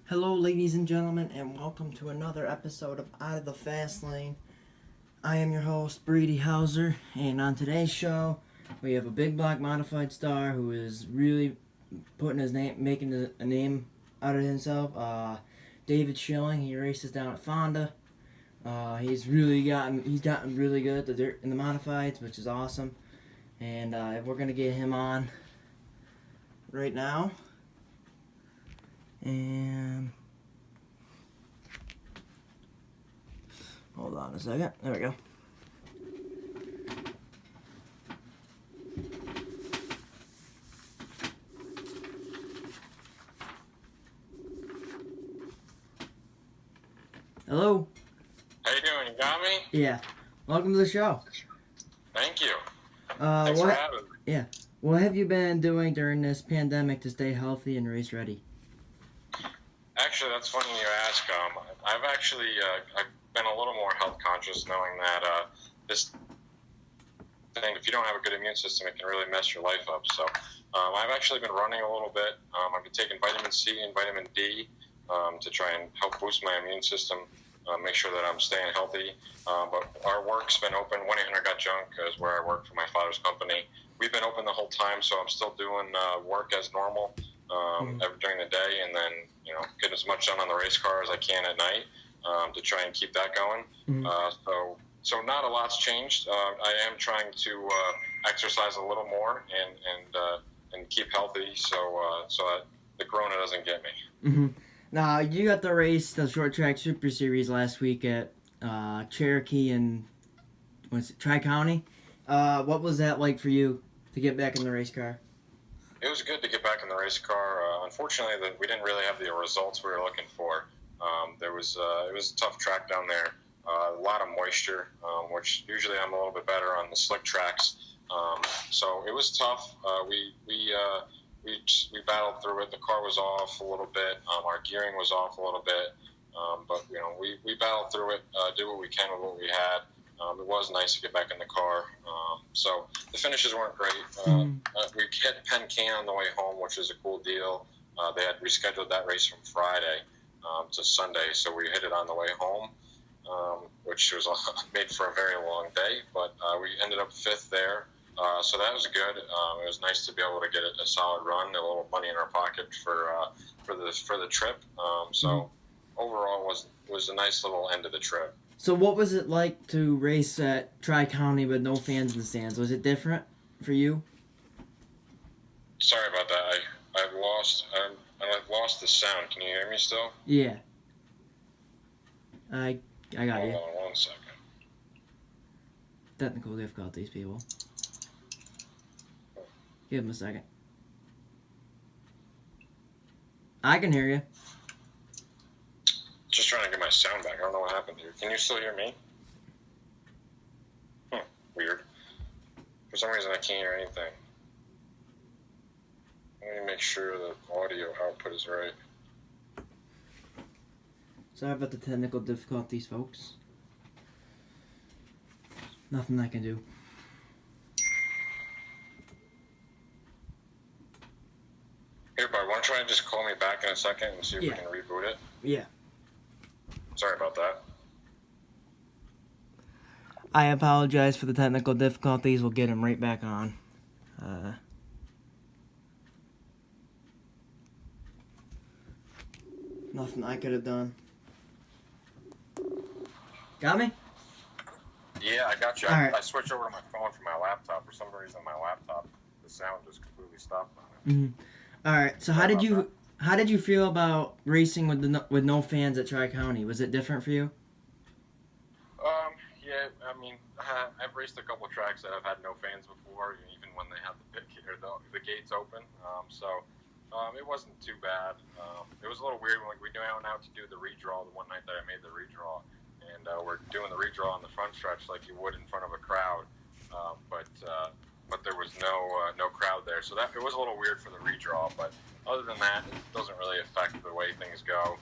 Hello, ladies and gentlemen, and welcome to another episode of Out of the Fast Lane. I am your host, Brady Hauser, and on today's show, we have a big block modified star who is really putting his name, making a name out of himself. David Schilling. He races down at Fonda. He's gotten really good at the dirt in the modifieds, which is awesome. And we're gonna get him on right now. And hold on a second. There we go. Hello. How you doing? You got me? Yeah. Welcome to the show. Thank you. Thanks for having me. Yeah. What have you been doing during this pandemic to stay healthy and race ready? Actually, that's funny you ask. I've actually I've been a little more health conscious, knowing that this thing, if you don't have a good immune system, it can really mess your life up. So I've actually been running a little bit. I've been taking vitamin C and vitamin D to try and help boost my immune system, make sure that I'm staying healthy. But our work's been open. 1-800-GOT-JUNK is where I work for my father's company. We've been open the whole time, so I'm still doing work as normal during the day, and then get as much done on the race car as I can at night to try and keep that going. So not a lot's changed. I am trying to exercise a little more and keep healthy, so that the corona doesn't get me. Mm-hmm. Now, you got to race the short track Super Series last week at Cherokee and Tri-County. What was that like for you to get back in the race car? It was good to get back in the race car. Unfortunately, we didn't really have the results we were looking for. It was a tough track down there. A lot of moisture, which usually I'm a little bit better on the slick tracks. So it was tough. We battled through it. The car was off a little bit. Our gearing was off a little bit. But we battled through it. Did what we can with what we had. It was nice to get back in the car. So the finishes weren't great. We hit Penn Can on the way home, which is a cool deal. They had rescheduled that race from Friday to Sunday, so we hit it on the way home, which was made for a very long day. But we ended up fifth there, so that was good. It was nice to be able to get a solid run, a little money in our pocket for the trip. So overall, was a nice little end of the trip. So what was it like to race at Tri-County with no fans in the stands? Was it different for you? Sorry about that. I lost the sound. Can you hear me still? Yeah. I got you. Hold on 1 second. Technical difficulties, people. Give him a second. I can hear you. Just trying to get my sound back. I don't know what happened here. Can you still hear me? Weird. For some reason, I can't hear anything. Let me make sure the audio output is right. Sorry about the technical difficulties, folks. Nothing I can do. Here, bud, why don't you try and just call me back in a second and see if we can reboot it? Yeah. Sorry about that. I apologize for the technical difficulties. We'll get him right back on. Nothing I could have done. Got me? Yeah, I got you. All right. I switched over to my phone from my laptop. For some reason, my laptop, the sound just completely stopped on it. Mm-hmm. All right. So how did you feel about racing with no fans at Tri-County? Was it different for you? Yeah. I mean, I've raced a couple tracks that have had no fans before, even when they have the gates open. It wasn't too bad. It was a little weird when we went out to do the redraw the one night that I made the redraw, and we're doing the redraw on the front stretch like you would in front of a crowd, but there was no crowd there, so it was a little weird for the redraw. But other than that, it doesn't really affect the way things go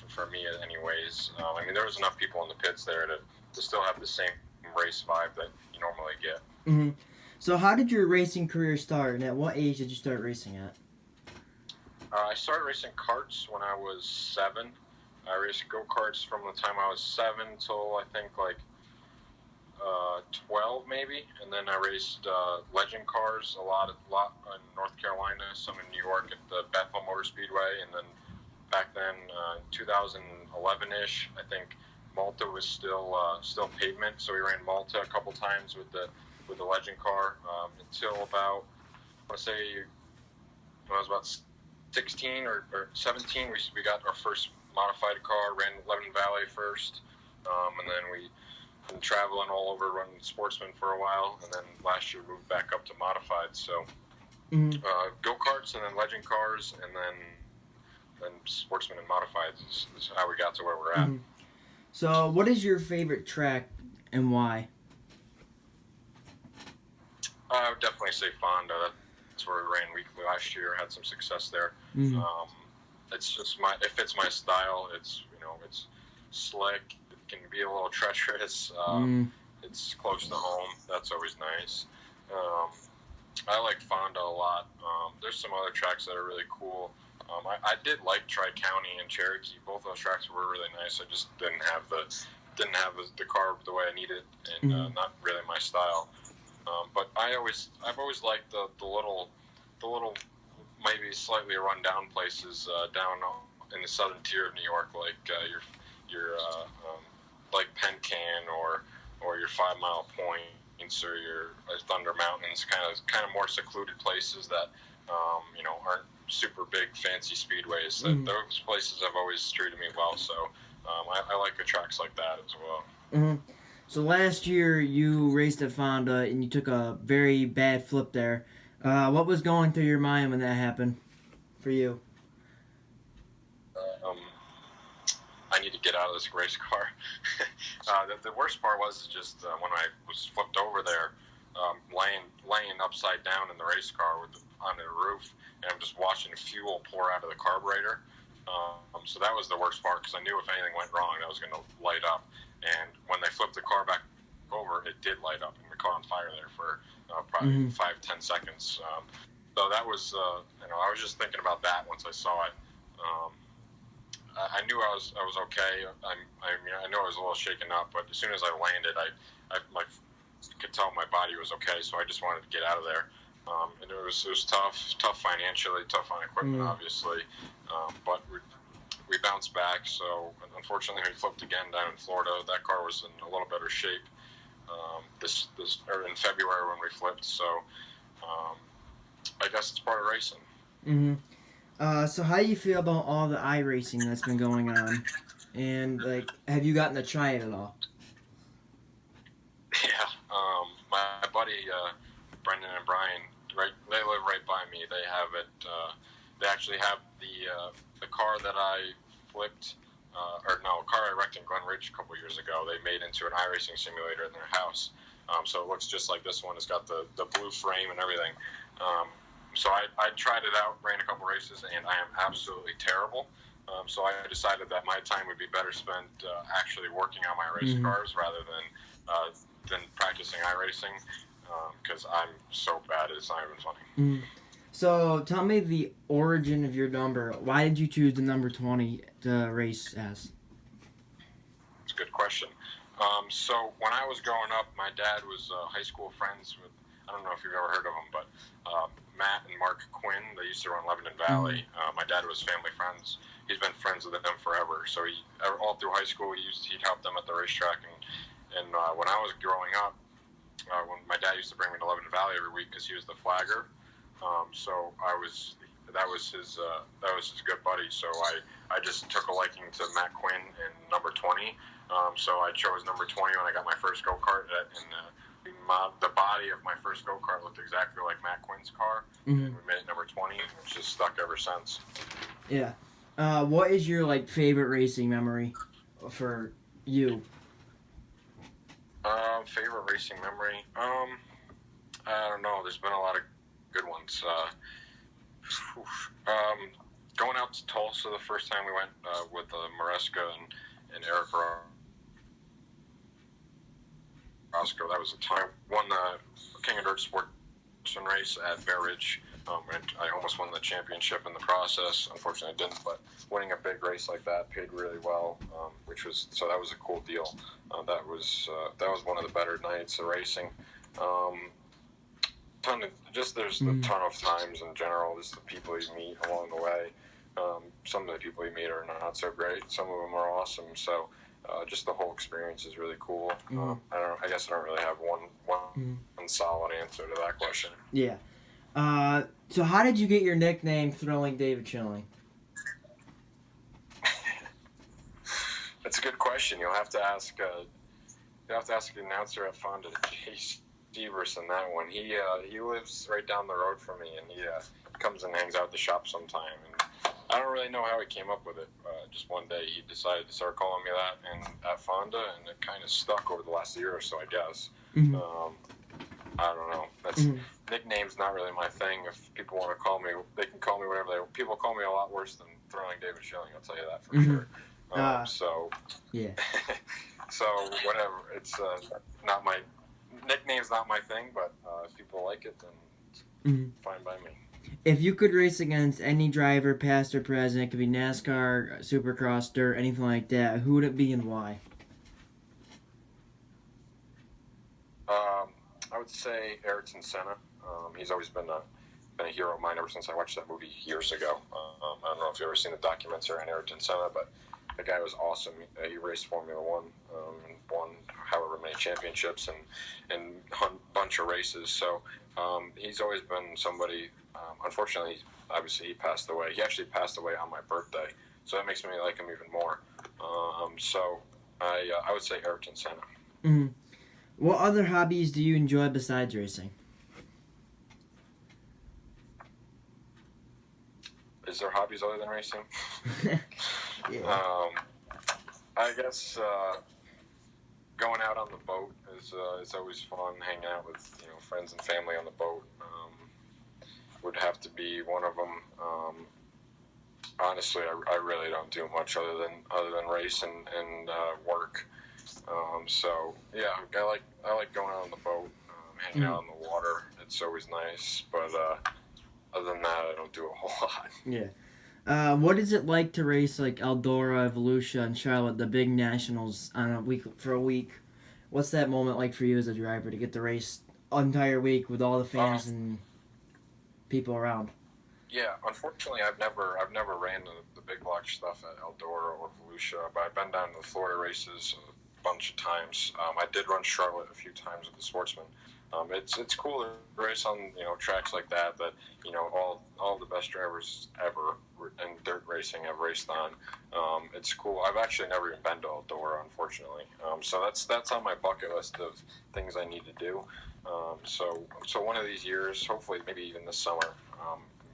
for me, anyways. I mean, there was enough people in the pits there to still have the same race vibe that you normally get. Mm-hmm. So how did your racing career start, and at what age did you start racing at? I started racing karts when I was 7. I raced go-karts from the time I was 7 till I think like 12 maybe, and then I raced legend cars a lot in North Carolina, some in New York at the Bethel Motor Speedway, and then back then, 2011-ish, I think Malta was still pavement, so we ran Malta a couple times with the legend car until about, I want to say when I was about 16 or 17, we got our first modified car, ran Lebanon Valley first, and then we been traveling all over running sportsman for a while, and then last year moved back up to modified. So go-karts and then legend cars, and then sportsman and modified is how we got to where we're at. Mm-hmm. So, what is your favorite track and why? I would definitely say Fonda. That's where we ran weekly last year. Had some success there. Mm-hmm. It's just it fits my style. It's it's slick. It can be a little treacherous. It's close to home. That's always nice. I like Fonda a lot. There's some other tracks that are really cool. I did like Tri-County and Cherokee. Both those tracks were really nice. I just didn't have the car the way I needed, and not really my style. But I've always liked the little maybe slightly run down places down in the southern tier of New York, like your like Pencan or your 5 Mile Points or your Thunder Mountains, kind of more secluded places that aren't super big fancy speedways. Those places have always treated me well, so I like the tracks like that as well. Mm-hmm. So last year you raced at Fonda and you took a very bad flip there. What was going through your mind when that happened for you? I need to get out of this race car. The worst part was just when I was flipped over there, laying upside down in the race car on the roof, and I'm just watching fuel pour out of the carburetor. So that was the worst part, because I knew if anything went wrong, that was going to light up. And when they flipped the car back over, it did light up, and we caught on fire there for probably 5-10 seconds. So that was, I was just thinking about that once I saw it. I knew I was okay. I knew I was a little shaken up, but as soon as I landed, I could tell my body was okay. So I just wanted to get out of there. And it was tough financially, tough on equipment, obviously. But we bounced back. So unfortunately, we flipped again down in Florida. That car was in a little better shape in February when we flipped. So I guess it's part of racing. Mm-hmm. So how do you feel about all the iRacing that's been going on? And, have you gotten to try it at all? Yeah. My buddy, Brendan and Brian, they live right by me. They have it, they actually have the car that I flipped, car I wrecked in Glen Ridge a couple years ago. They made into an iRacing simulator in their house. So it looks just like this one. It's got the blue frame and everything. So I tried it out, ran a couple races, and I am absolutely terrible. So I decided that my time would be better spent actually working on my race cars rather than practicing iRacing, because I'm so bad it's not even funny. So tell me the origin of your number. Why did you choose the number 20 to race as? It's a good question. So when I was growing up, my dad was high school friends with, I don't know if you've ever heard of them, but Matt and Mark Quinn. They used to run Lebanon Valley. My dad was family friends. He's been friends with them forever. So all through high school, he'd help them at the racetrack. And when I was growing up, when my dad used to bring me to Lebanon Valley every week because he was the flagger. So that was his good buddy. So I just took a liking to Matt Quinn and number 20. So I chose number 20 when I got my first go-kart, and the body of my first go-kart looked exactly like Matt Quinn's car, and we made it number 20, and it's just stuck ever since. Yeah. What is your favorite racing memory for you? Favorite racing memory? I don't know. There's been a lot of good ones. Going out to Tulsa the first time we went with Maresca and Eric Roscoe. That was the time. Won the King of Dirt Sportsman race at Bear Ridge And I almost won the championship in the process. Unfortunately, I didn't, but winning a big race like that paid really well, that was a cool deal. That was one of the better nights of racing. There's a ton of times in general. Just the people you meet along the way. Some of the people you meet are not so great. Some of them are awesome. So just the whole experience is really cool. I guess I don't really have one solid answer to that question. Yeah. So how did you get your nickname Thrilling David Schilling? That's a good question. You'll have to ask the announcer at Fonda, Chase Severson, that one. He lives right down the road from me, and he comes and hangs out at the shop sometime. And I don't really know how he came up with it. Just one day he decided to start calling me that, and at Fonda, and it kind of stuck over the last year or so, I guess. I don't know. Nickname's not really my thing. If people want to call me, they can call me whatever they want. People call me a lot worse than Thrilling David Schilling, I'll tell you that for sure. Yeah. So whatever. It's not my nickname's not my thing, but if people like it, then fine by me. If you could race against any driver, past or present, it could be NASCAR, Supercross, dirt, anything like that, who would it be and why? I would say Ayrton Senna. He's always been a hero of mine ever since I watched that movie years ago. I don't know if you've ever seen the documentary on Ayrton Senna, but the guy was awesome. He raced Formula One and won however many championships and a bunch of races. So he's always been somebody. Unfortunately, obviously he passed away. He actually passed away on my birthday, so that makes me like him even more. So I would say Ayrton Senna. What other hobbies do you enjoy besides racing? Is there hobbies other than racing? Yeah. I guess going out on the boat is always fun. Hanging out with friends and family on the boat would have to be one of them. Honestly, I really don't do much other than race and work. So yeah, I like going out on the boat, hanging out on the water. It's always nice, but other than that, I don't do a whole lot. Yeah. What is it like to race like Eldora, Volusia, and Charlotte, the big nationals, on a week? What's that moment like for you as a driver to get to race an entire week with all the fans and people around? Yeah, unfortunately, I've never ran the big block stuff at Eldora or Volusia, but I've been down to the Florida races a bunch of times. I did run Charlotte a few times with the Sportsman. It's cool to race on tracks like that all the best drivers ever in dirt racing have raced on. It's cool. I've actually never even been to Eldora, unfortunately. So that's on my bucket list of things I need to do. So one of these years, hopefully maybe even this summer,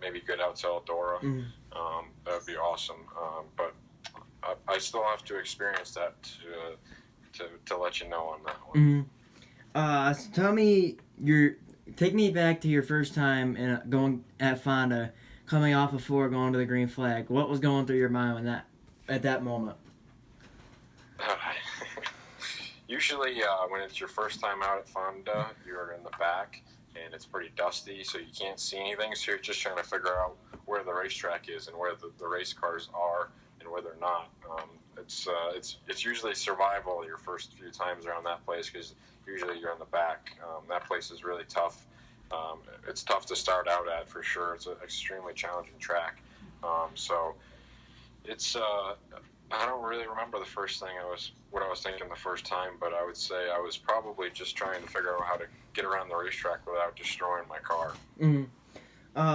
maybe get out to Eldora. That would be awesome. But I still have to experience that to let you know on that one. So tell me, take me back to your first time going at Fonda, coming off of 4, going to the green flag. What was going through your mind at that moment? Usually, when it's your first time out at Fonda, you're in the back, and it's pretty dusty, so you can't see anything. So you're just trying to figure out where the racetrack is and where the race cars are and where they're not. It's usually survival your first few times around that place because usually you're in the back. That place is really tough. It's tough to start out at for sure. It's an extremely challenging track. So it's I don't really remember the first thing what I was thinking the first time, but I would say I was probably just trying to figure out how to get around the racetrack without destroying my car.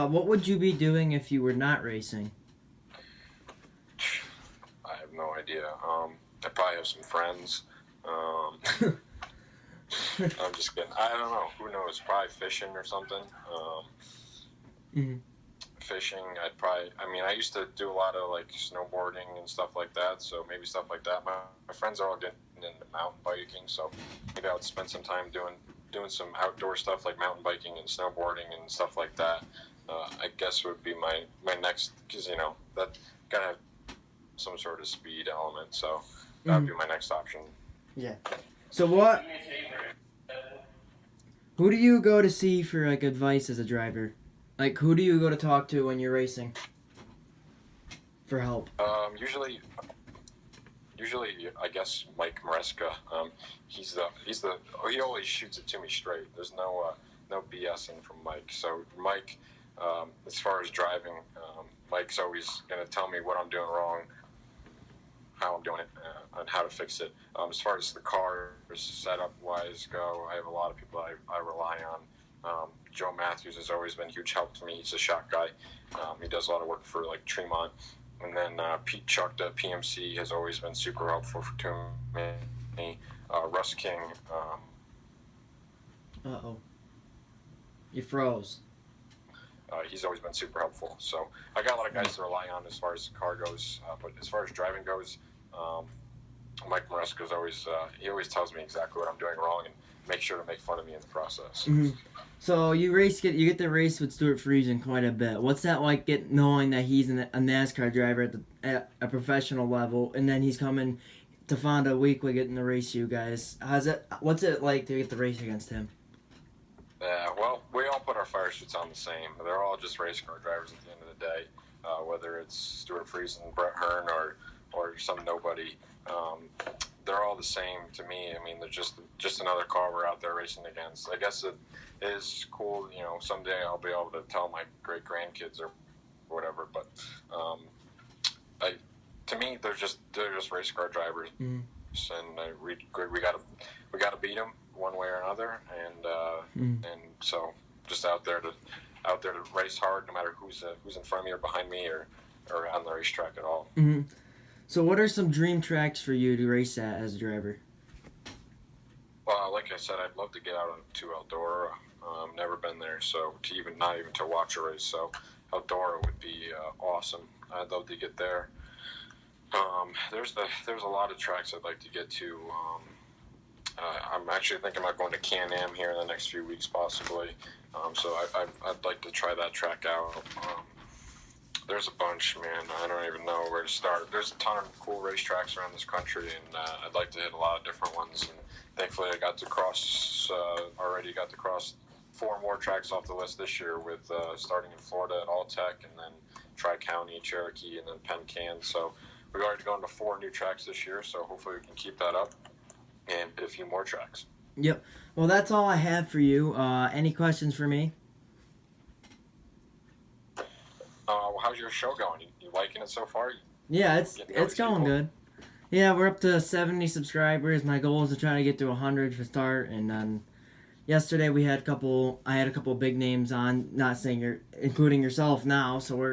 What would you be doing if you were not racing? I have no idea. I probably have some friends. I'm just kidding. I don't know. Who knows? Probably fishing or something. Fishing. I used to do a lot of like snowboarding and stuff like that. So maybe stuff like that. My friends are all getting into mountain biking. So maybe I would spend some time doing some outdoor stuff like mountain biking and snowboarding and stuff like that. I guess would be my next, because that gotta have some sort of speed element. So that would be my next option. Yeah. So who do you go to see for like advice as a driver? Like, who do you go to talk to when you're racing for help? Usually, I guess Mike Maresca. He always shoots it to me straight. There's no BSing from Mike. So Mike, as far as driving, Mike's always going to tell me what I'm doing wrong, how I'm doing it, and how to fix it. As far as the car setup wise go, I have a lot of people I rely on. Joe Matthews has always been a huge help to me. He's a shop guy. He does a lot of work for like Tremont. And then Pete Chuck, the PMC, has always been super helpful to me. Russ King. Uh-oh. You froze. He's always been super helpful. So I got a lot of guys to rely on as far as the car goes. But as far as driving goes, Mike Maresca's he always tells me exactly what I'm doing wrong and make sure to make fun of me in the process. Mm-hmm. So you get to race with Stuart Friesen quite a bit. What's that like? Knowing that he's a NASCAR driver at a professional level, and then he's coming to Fonda weekly getting to race you guys. What's it like to get to race against him? Well, we all put our fire suits on the same. They're all just race car drivers at the end of the day. Whether it's Stuart Friesen, Brett Hearn, or some nobody. They're all the same to me. I mean, they're just another car we're out there racing against. I guess it is cool. Someday I'll be able to tell my great grandkids or whatever. But to me, they're just race car drivers, and we gotta beat them one way or another. And so just out there to race hard, no matter who's in front of me or behind me or on the racetrack at all. Mm-hmm. So what are some dream tracks for you to race at as a driver? Well, like I said, I'd love to get out to Eldora. Never been there, so not even to watch a race. So Eldora would be awesome. I'd love to get there. There's a lot of tracks I'd like to get to. I'm actually thinking about going to Can-Am here in the next few weeks, possibly. So I'd like to try that track out. There's a bunch, man. I don't even know where to start. There's a ton of cool racetracks around this country, and I'd like to hit a lot of different ones. And thankfully, I got to cross 4 more tracks off the list this year, with starting in Florida at All-Tech, and then Tri-County, Cherokee, and then Penn Can. So we've already gone to 4 new tracks this year, so hopefully we can keep that up and hit a few more tracks. Yep. Well, that's all I have for you. Any questions for me? How's your show going? You liking it so far? Yeah, it's going good. Yeah, we're up to 70 subscribers. My goal is to try to get to 100 for start, and then yesterday I had a couple big names on, not saying including yourself now, so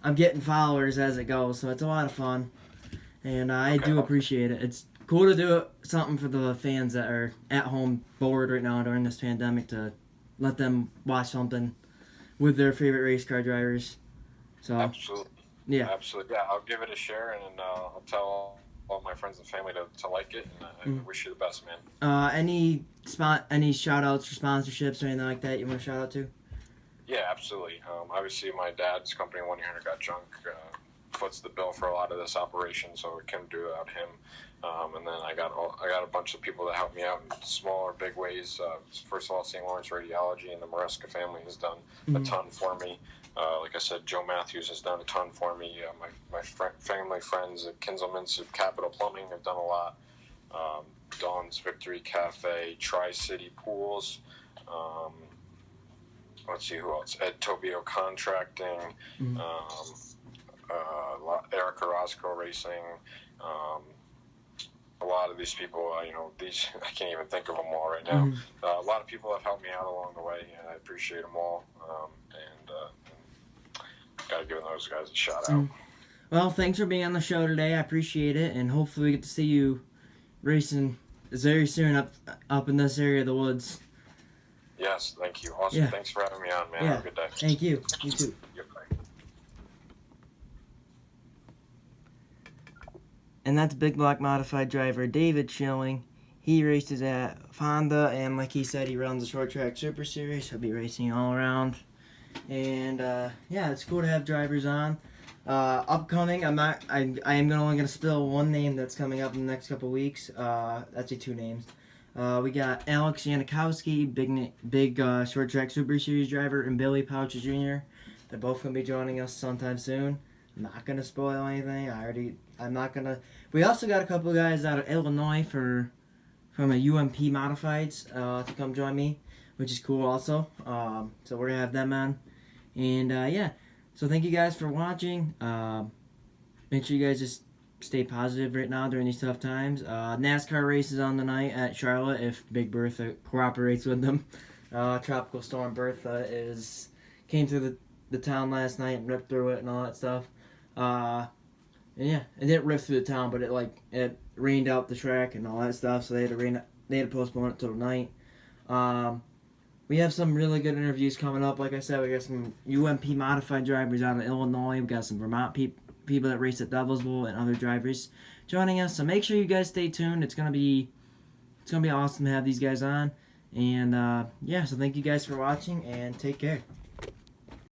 I'm getting followers as it goes, so it's a lot of fun, and I do appreciate it. It's cool to do something for the fans that are at home bored right now during this pandemic, to let them watch something with their favorite race car drivers. So absolutely. Yeah. Absolutely. Yeah, I'll give it a share, and I'll tell all my friends and family to like it, and I wish you the best, man. Any shout outs or sponsorships or anything like that you want to shout out to? Yeah, absolutely. Obviously, my dad's company, 1-800 Got Junk, foots the bill for a lot of this operation, so we couldn't do it without him. And then I got a bunch of people that help me out in small or big ways. First of all, St. Lawrence Radiology and the Maresca family has done a ton for me. Like I said, Joe Matthews has done a ton for me. My family friends at Kinzelman's at Capital Plumbing have done a lot. Dawn's Victory Cafe, Tri-City Pools. Let's see who else. Ed Tobio Contracting. Erica Roscoe Racing. A lot of these people, I can't even think of them all right now. A lot of people have helped me out along the way, and I appreciate them all. And got to give those guys a shout out. Well, thanks for being on the show today. I appreciate it, and hopefully we get to see you racing very soon up in this area of the woods. Yes, thank you. Awesome. Yeah. Thanks for having me on, man. Yeah. Have a good day. Thank you. You too. Yep, bye. And that's Big Block Modified driver David Schilling. He races at Fonda, and like he said, he runs the Short Track Super Series. He'll be racing all around. And yeah, it's cool to have drivers on. Upcoming, I am only gonna spill one name that's coming up in the next couple weeks. Actually, 2 names. We got Alex Janikowski, big short track Super Series driver, and Billy Pouch Jr. They're both gonna be joining us sometime soon. I'm not gonna spoil anything. I'm not gonna. We also got a couple of guys out of Illinois from a UMP Modifieds to come join me, which is cool also. So we're gonna have them on, and yeah. So thank you guys for watching. Make sure you guys just stay positive right now during these tough times. NASCAR races on tonight at Charlotte if Big Bertha cooperates with them. Tropical Storm Bertha came through the town last night and ripped through it and all that stuff. And yeah, it didn't rip through the town, but it rained out the track and all that stuff, so they had to postpone it till tonight. We have some really good interviews coming up. Like I said, we got some UMP modified drivers out of Illinois. We got some Vermont people that race at Devilsville and other drivers joining us. So make sure you guys stay tuned. It's gonna be awesome to have these guys on. And yeah, so thank you guys for watching and take care.